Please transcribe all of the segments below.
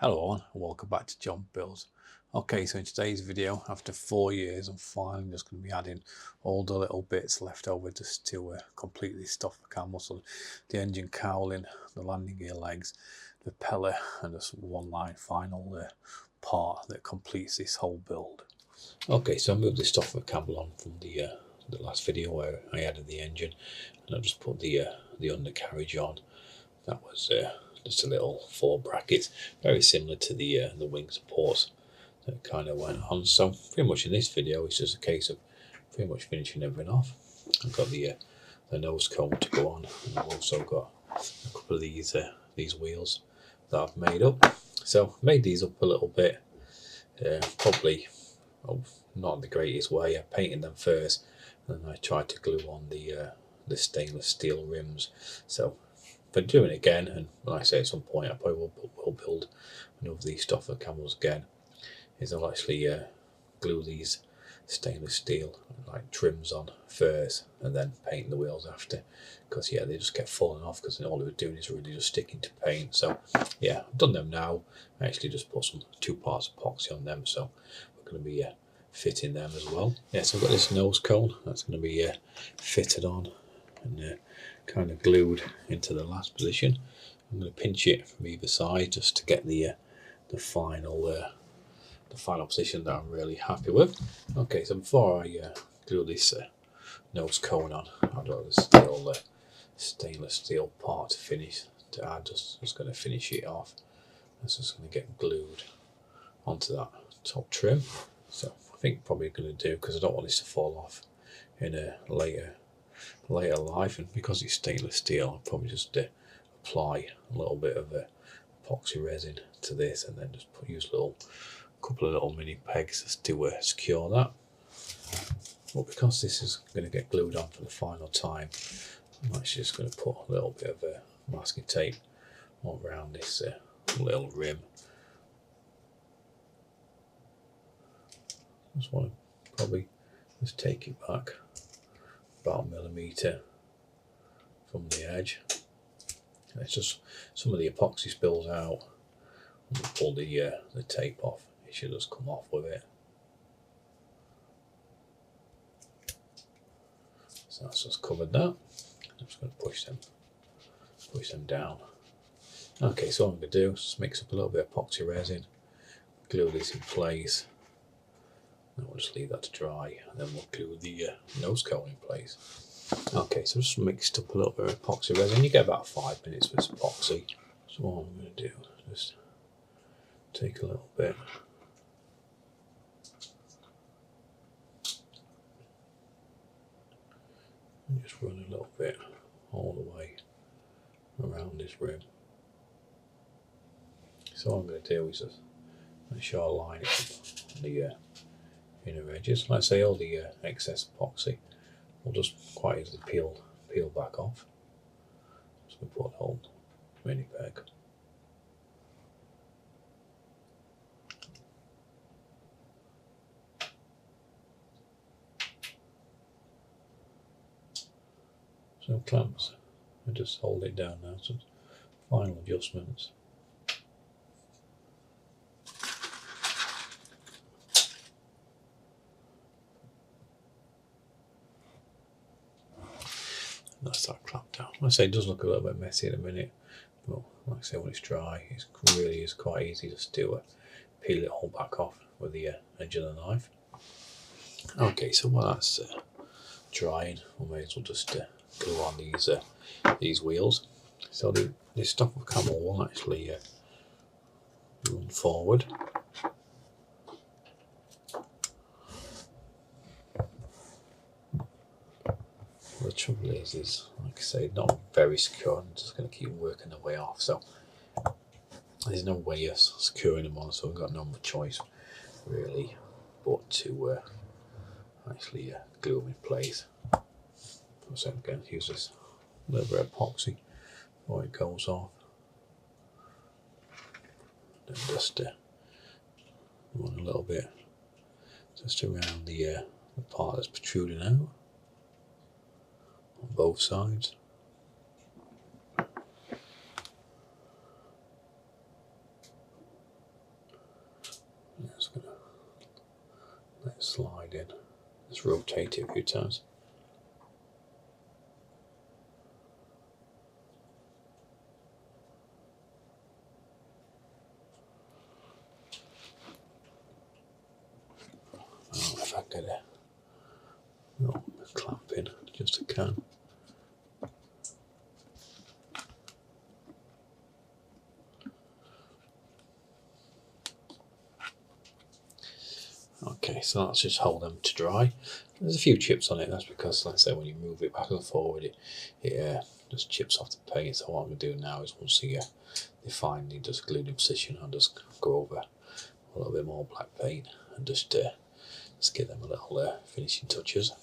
Hello and welcome back to John Builds. Okay, so in today's video, after 4 years, I'm finally just going to be adding all the little bits left over just to complete this stuff for Camel. So the engine cowling, the landing gear legs, the propeller, and just one line final part that completes this whole build. Okay, so I moved this stuff for Camel on from the last video where I added the engine, and I just put the undercarriage on. That was just a little 4 brackets, very similar to the wing supports that kind of went on. So pretty much in this video it's just a case of pretty much finishing everything off. I've got the nose cone to go on, and I've also got a couple of these wheels that I've made up. So I made these up a little bit, probably not the greatest way. I painted them first, and then I tried to glue on the stainless steel rims. So for doing it again, and like I say, at some point I probably will build another of these stuff for Camels again, is I'll actually glue these stainless steel like trims on first and then paint the wheels after, because yeah, they just kept falling off because all they were doing is really just sticking to paint. So yeah, I've done them now. I actually just put some 2 parts epoxy on them, so we're going to be fitting them as well. Yeah, so I've got this nose cone that's going to be fitted on and kind of glued into the last position. I'm going to pinch it from either side just to get the final position that I'm really happy with. Okay, so before I glue this nose cone on, I've got this little stainless steel part to finish to add. Just going to finish it off. It's just going to get glued onto that top trim. So I think probably going to do, because I don't want this to fall off in a later life, and because it's stainless steel, I'll probably just apply a little bit of epoxy resin to this, and then just use a couple of little mini pegs just to secure that. But because this is going to get glued on for the final time, I'm actually just going to put a little bit of masking tape all around this little rim. Just want to probably just take it back about 1 millimetre from the edge. And it's just some of the epoxy spills out. When we pull the tape off, it should just come off with it. So that's just covered that. I'm just going to push them down. Okay, so what I'm going to do is just mix up a little bit of epoxy resin, glue this in place, and we'll just leave that to dry, and then we'll glue the nose cone in place. Okay, so just mixed up a little bit of epoxy resin. You get about 5 minutes with epoxy. So what I'm going to do is just take a little bit, and just run a little bit all the way around this rim. So what I'm going to do is just make sure I line it up on the inner edges. Like I say, all the excess epoxy will just quite easily peel back off. So we put a whole mini peg. So clamps, I just hold it down now. So final adjustments. That's that clamp down. Like I say, it does look a little bit messy in a minute, but like I say, when it's dry, it really is quite easy just to peel it all back off with the edge of the knife. Okay, so while that's drying, we may as well just glue on these wheels. So this stuff of Camel will actually run forward. The trouble is like I say, not very secure. I'm just going to keep working the way off. So there's no way of securing them on, so I've got no other choice really but to actually glue them in place. So I'm going to use this little bit of epoxy before it goes off. Then just run a little bit just around the part that's protruding out on both sides. let it slide in. Just rotate it a few times. Oh, if I get a clamp in, just a can. Okay, so let's just hold them to dry. There's a few chips on it. That's because, like I say, when you move it back and forward, it just chips off the paint. So what I'm going to do now is, once they finally just glued in position, I'll just go over a little bit more black paint and just give them a little finishing touches.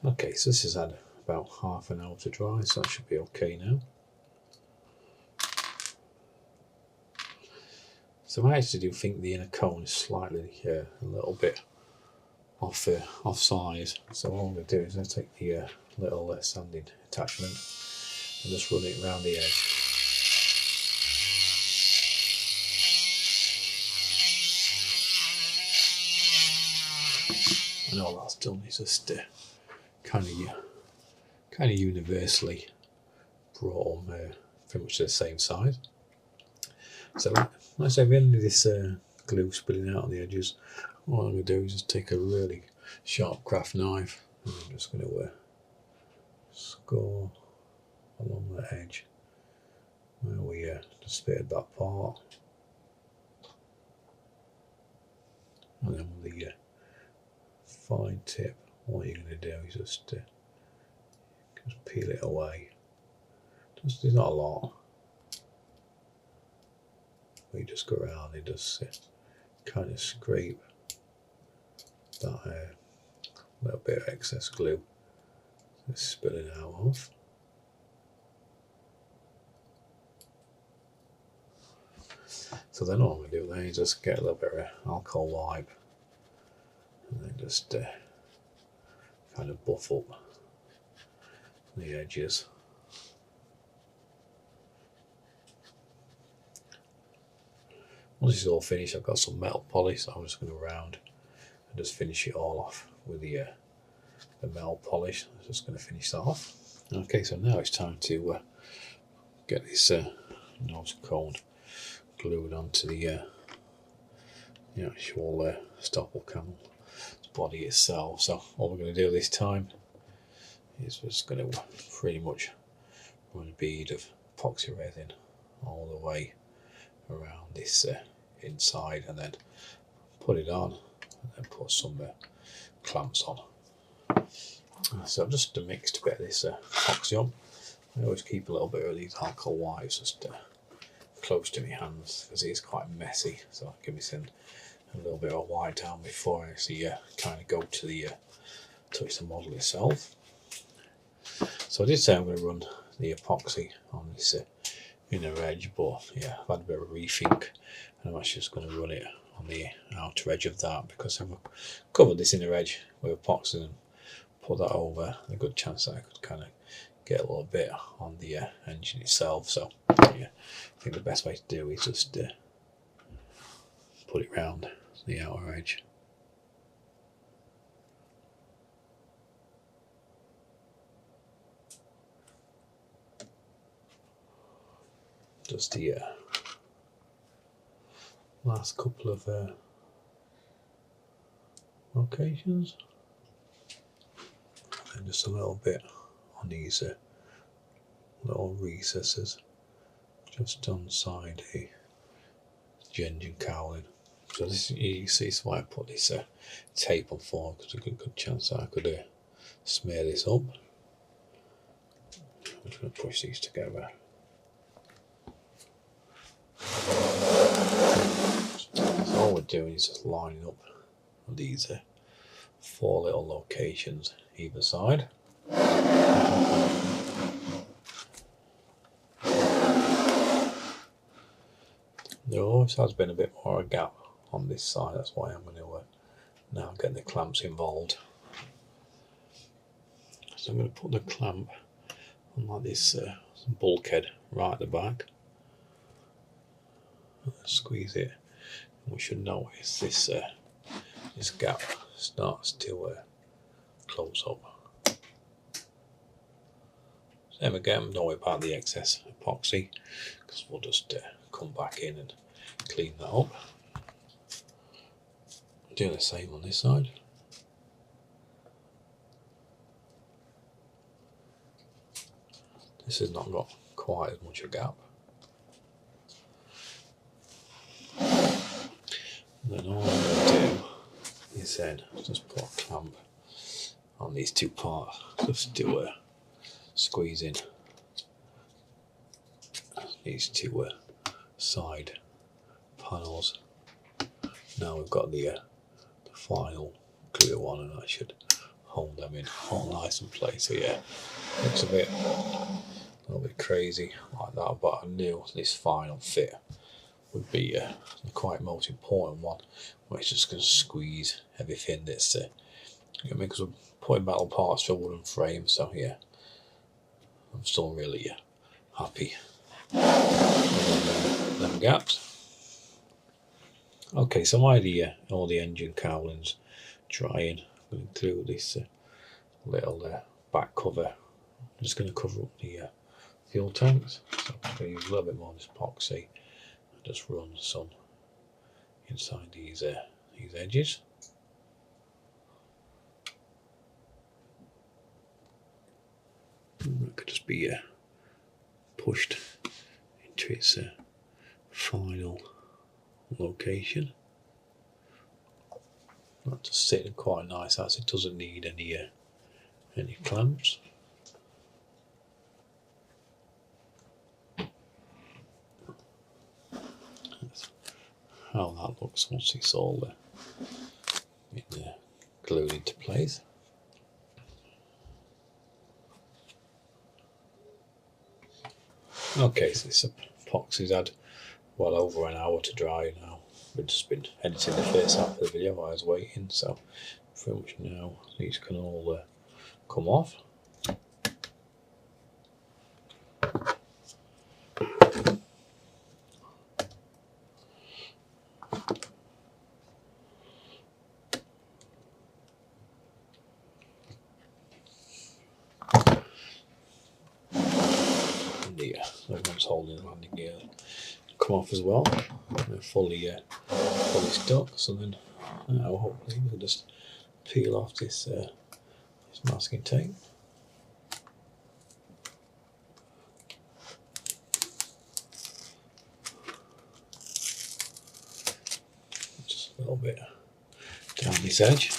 Okay, so this has had about half an hour to dry, so that should be okay now. So I actually do think the inner cone is slightly a little bit off size. So what I'm going to do is I take the little sanding attachment and just run it around the edge. And all that's done is just kind of universally brought them pretty much the same size. So like I say, at the end of this glue spilling out on the edges, what I'm going to do is just take a really sharp craft knife and I'm just going to score along the edge where we just spared that part, and then with the fine tip, what you're going to do is just peel it away. Just, there's not a lot. We just go around and just kind of scrape that little bit of excess glue that's spilling out of. So then all I'm going to do then is just get a little bit of alcohol wipe and then just kind of buff up the edges. Once it's all finished, I've got some metal polish, so I'm just going to round and just finish it all off with the metal polish. I'm just going to finish that off. Okay, so now it's time to get this nose cone glued onto the actual Sopwith Camel body itself. So all we're going to do this time is we're just going to pretty much run a bead of epoxy resin all the way around this inside, and then put it on and then put some clamps on. So just to mix to get this epoxy on, I always keep a little bit of these alcohol wipes just close to my hands because it is quite messy, so I give me a little bit of wipe down before I actually kind of go to the touch the model itself. So I did say I'm going to run the epoxy on this inner edge, but yeah, I've had a bit of a rethink and I'm actually just going to run it on the outer edge of that, because I've covered this inner edge with epoxy and put that over, a good chance that I could kind of get a little bit on the engine itself. So yeah, I think the best way to do is just put it round the outer edge. Just the last couple of locations, and just a little bit on these little recesses just on side the engine cowling. So this, you see, is why I put this tape on for, because there's a good chance that I could smear this up. I'm just going to push these together. So all we're doing is just lining up these 4 little locations either side. There always has been a bit more a gap on this side, that's why I'm going to now get the clamps involved. So I'm going to put the clamp on like this bulkhead right at the back. Squeeze it, and we should notice this gap starts to close up. Same again, don't worry about the excess epoxy, because we'll just come back in and clean that up. Do the same on this side. This has not got quite as much a gap. And then all I'm going to do is then just put a clamp on these two parts, just do a squeeze in these two side panels. Now we've got the final glue on, and I should hold them in all nice and place. So yeah, looks a little bit crazy like that, but I knew this final fit would be the quite most important one, where it's just going to squeeze everything that's because we're putting metal parts for a wooden frame. So yeah, I'm still really happy with them gaps. Okay, so while all the engine cowlings drying, I'm going to glue this little back cover. I'm just going to cover up the fuel tanks. So I'm going to use a little bit more of this epoxy and just run some inside these edges. And it could just be pushed into its final location. That just sitting quite nice as it doesn't need any clamps. That's how that looks once it's all glued into place. Okay, so this epoxy's had well over an hour to dry now. We've just been editing the first half of the video while I was waiting, so pretty much now these can all come off. The ones holding the landing gear come off as well. They're fully stuck. So then now hopefully we'll just peel off this masking tape. Just a little bit down this edge.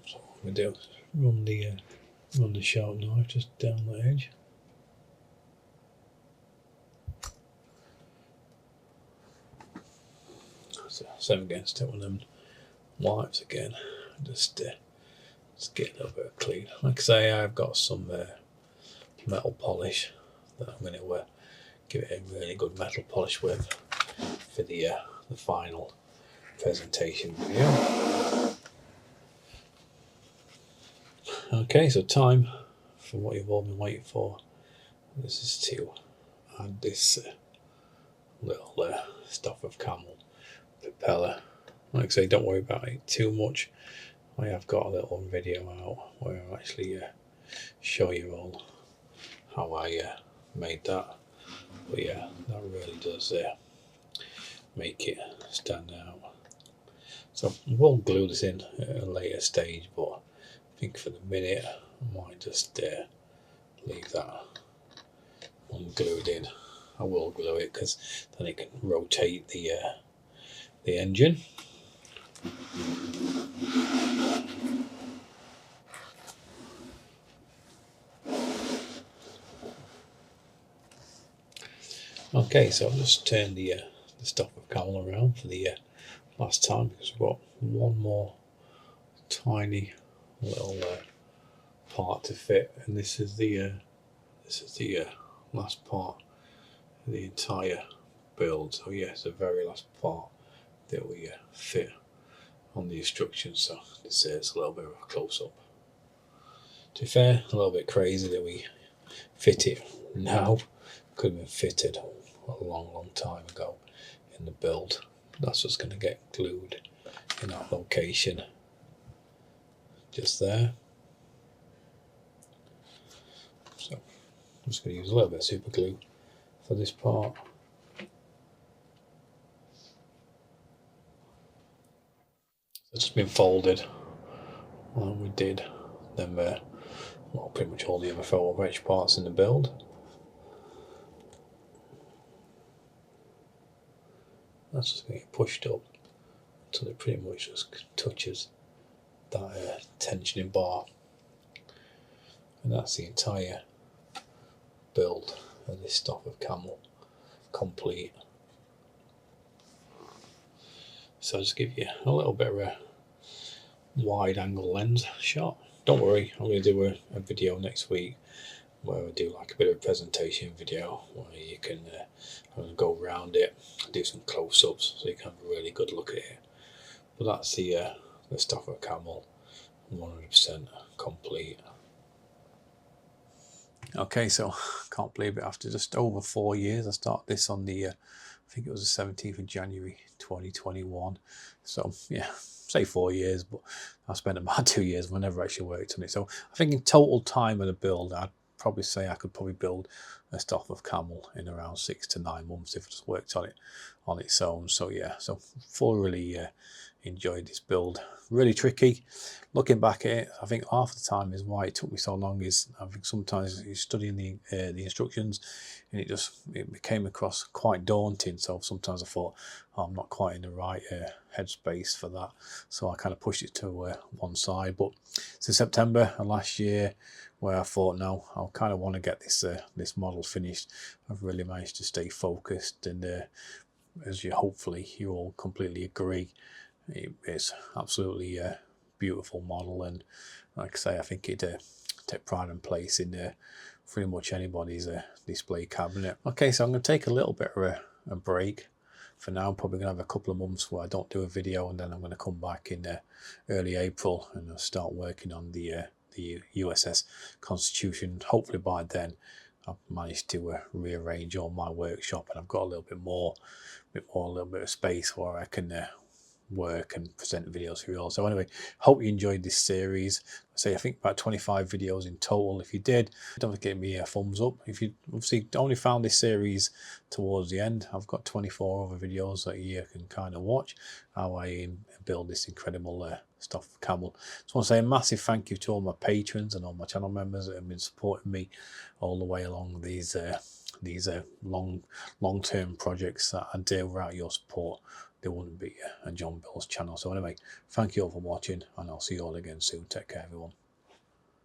So what we do, run the sharp knife just down the edge. So same again, stick one of them wipes again, just get a little bit of clean. Like I say, I've got some metal polish that I'm going to give it a really good metal polish with for the final presentation video. Okay, so time for what you've all been waiting for. This is to add this little Sopwith Camel propeller. Like I say, don't worry about it too much. I have got a little video out where I actually show you all how I made that. But yeah, that really does make it stand out. So we'll glue this in at a later stage, but I think for the minute I might just leave that unglued in. I will glue it because then it can rotate the engine. Okay, so I'll just turn the Sopwith Camel around for the last time, because we've got one more tiny little part to fit, and this is the last part of the entire build. So yes, the very last part that we fit on the instructions. So this is a little bit of a close-up. To be fair, a little bit crazy that we fit it now. Could have been fitted a long time ago in the build. That's just going to get glued in that location, just there. So I'm just going to use a little bit of super glue for this part. It's just been folded like we did then well, pretty much all the other photo etch parts in the build. That's just going to get pushed up until it pretty much just touches that tensioning bar, and that's the entire build of this Sopwith Camel complete. So I'll just give you a little bit of a wide angle lens shot. Don't worry, I'm going to do a video next week where I do like a bit of a presentation video where you can go around it, do some close-ups so you can have a really good look at it. But that's the Sopwith Camel 100% complete. Okay, so can't believe it, after just over 4 years. I started this on the I think it was the 17th of January 2021. So yeah, say 4 years, but I spent about 2 years when I never actually worked on it. So I think in total time of the build, I'd probably say I could probably build a Sopwith Camel in around 6 to 9 months if I just worked on it on its own. So yeah, so thoroughly enjoyed this build. Really tricky. Looking back at it, I think half the time is why it took me so long is I think sometimes you're studying the instructions and it became across quite daunting. So sometimes I thought, oh, I'm not quite in the right headspace for that, so I kind of pushed it to one side. But since September of last year, where I thought, no, I kind of want to get this this model finished, I've really managed to stay focused, and as hopefully you all completely agree, it's absolutely a beautiful model, and like I say, I think it take pride and place in pretty much anybody's display cabinet. Okay, so I'm going to take a little bit of a break for now. I'm probably going to have a couple of months where I don't do a video, and then I'm going to come back in early April and I'll start working on the USS Constitution. Hopefully by then I've managed to rearrange all my workshop, and I've got a little bit of space where I can work and present videos for you all. So anyway, hope you enjoyed this series. I think about 25 videos in total. If you did, don't forget to give me a thumbs up. If you obviously only found this series towards the end, I've got 24 other videos that you can kind of watch how I build this incredible Sopwith Camel. Just want to say a massive thank you to all my patrons and all my channel members that have been supporting me all the way along these long-term projects that I do. Without your support, there wouldn't be a John Bill's channel. So anyway, thank you all for watching, and I'll see you all again soon. Take care, everyone.